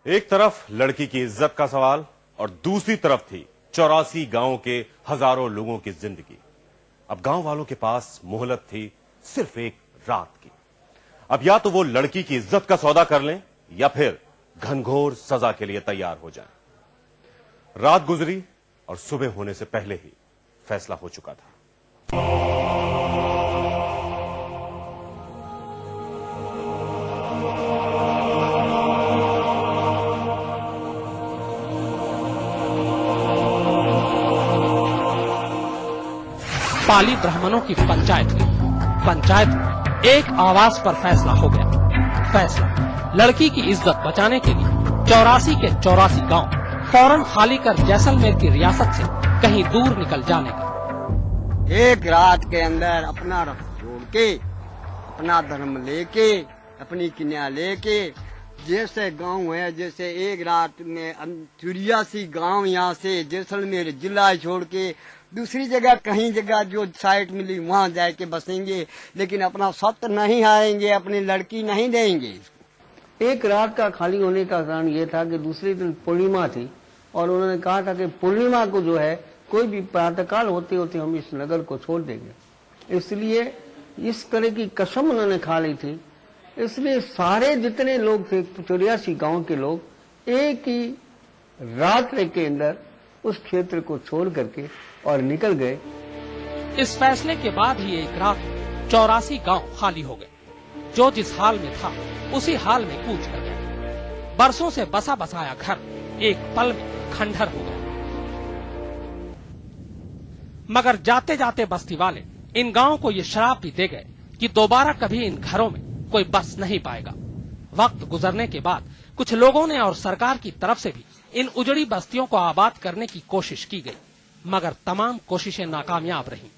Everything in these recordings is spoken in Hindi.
एक तरफ लड़की की इज्जत का सवाल और दूसरी तरफ थी 84 गांवों के हजारों लोगों की जिंदगी। अब गांव वालों के पास मोहलत थी सिर्फ एक रात की। अब या तो वो लड़की की इज्जत का सौदा कर लें या फिर घनघोर सजा के लिए तैयार हो जाएं। रात गुजरी और सुबह होने से पहले ही फैसला हो चुका था। पाली ब्राह्मणों की पंचायत में एक आवाज पर फैसला हो गया। फैसला लड़की की इज्जत बचाने के लिए 84 के 84 गांव फौरन खाली कर जैसलमेर की रियासत से कहीं दूर निकल जाने का। एक रात के अंदर अपना रख छोड़ के, अपना धर्म लेके, अपनी कन्या लेके, जैसे गांव है, जैसे एक रात में 84 गांव यहाँ से जैसलमेर जिला छोड़ के दूसरी जगह कहीं जगह जो साइट मिली वहाँ जाके बसेंगे, लेकिन अपना सत्य नहीं आएंगे, अपनी लड़की नहीं देंगे। एक रात का खाली होने का कारण ये था कि दूसरे दिन पूर्णिमा थी और उन्होंने कहा था कि पूर्णिमा को जो है कोई भी प्रातःकाल होते होते हम इस नगर को छोड़ देंगे। इसलिए इस तरह की कसम उन्होंने खा ली थी। इसलिए सारे जितने लोग थे 84 गांव के लोग एक ही रात्रि के अंदर उस क्षेत्र को छोड़ करके और निकल गए। इस फैसले के बाद ही एक रात 84 गांव खाली हो गए। जो जिस हाल में था उसी हाल में कूच कर गया। बरसों से बसा बसाया घर एक पल में खंडहर हो गया। मगर जाते जाते बस्ती वाले इन गांवों को ये श्राप भी दे गए कि दोबारा कभी इन घरों में कोई बस नहीं पाएगा। वक्त गुजरने के बाद कुछ लोगों ने और सरकार की तरफ से भी इन उजड़ी बस्तियों को आबाद करने की कोशिश की गई, मगर तमाम कोशिशें नाकामयाब रहीं।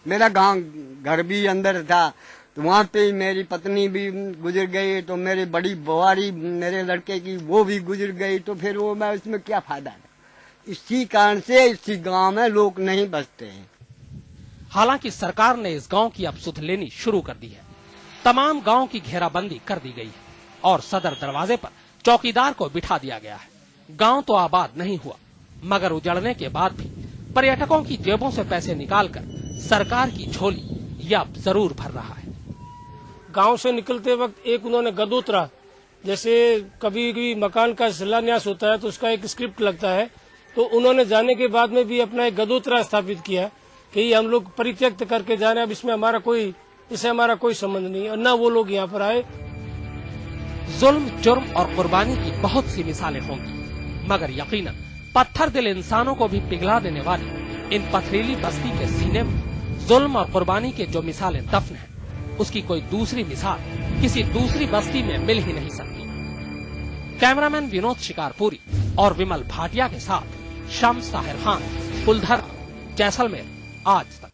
मेरा गांव घर भी अंदर था, तो वहाँ पे मेरी पत्नी भी गुजर गई, तो मेरी बड़ी बुआरी मेरे लड़के की वो भी गुजर गई, तो फिर वो मैं इसमें क्या फायदा है। इसी कारण से इसी गांव में लोग नहीं बसते हैं। हालांकि सरकार ने इस गांव की अब सुध लेनी शुरू कर दी है। तमाम गांव की घेराबंदी कर दी गई है और सदर दरवाजे पर चौकीदार को बिठा दिया गया है। गांव तो आबाद नहीं हुआ, मगर उजड़ने के बाद भी पर्यटकों की जेबों से पैसे निकालकर सरकार की झोली यह अब जरूर भर रहा है। गांव से निकलते वक्त एक उन्होंने गदोत्रा, जैसे कभी कभी मकान का शिलान्यास होता है तो उसका एक स्क्रिप्ट लगता है, तो उन्होंने जाने के बाद में भी अपना एक गदोत्रा स्थापित किया कि हम लोग परित्यक्त करके जाने, अब इसमें हमारा कोई संबंध नहीं, और न वो लोग यहाँ पर आए। जुल्म, जुर्म और कुर्बानी की बहुत सी मिसालें होंगी, मगर यकीनन पत्थर दिल इंसानों को भी पिघला देने वाली इन पथरीली बस्ती के सीने में जुल्म और कुर्बानी के जो मिसालें दफन हैं, उसकी कोई दूसरी मिसाल किसी दूसरी बस्ती में मिल ही नहीं सकती। कैमरामैन विनोद शिकारपुरी और विमल भाटिया के साथ शम्स ताहिर खान, कुलधर, जैसलमेर, आज तक।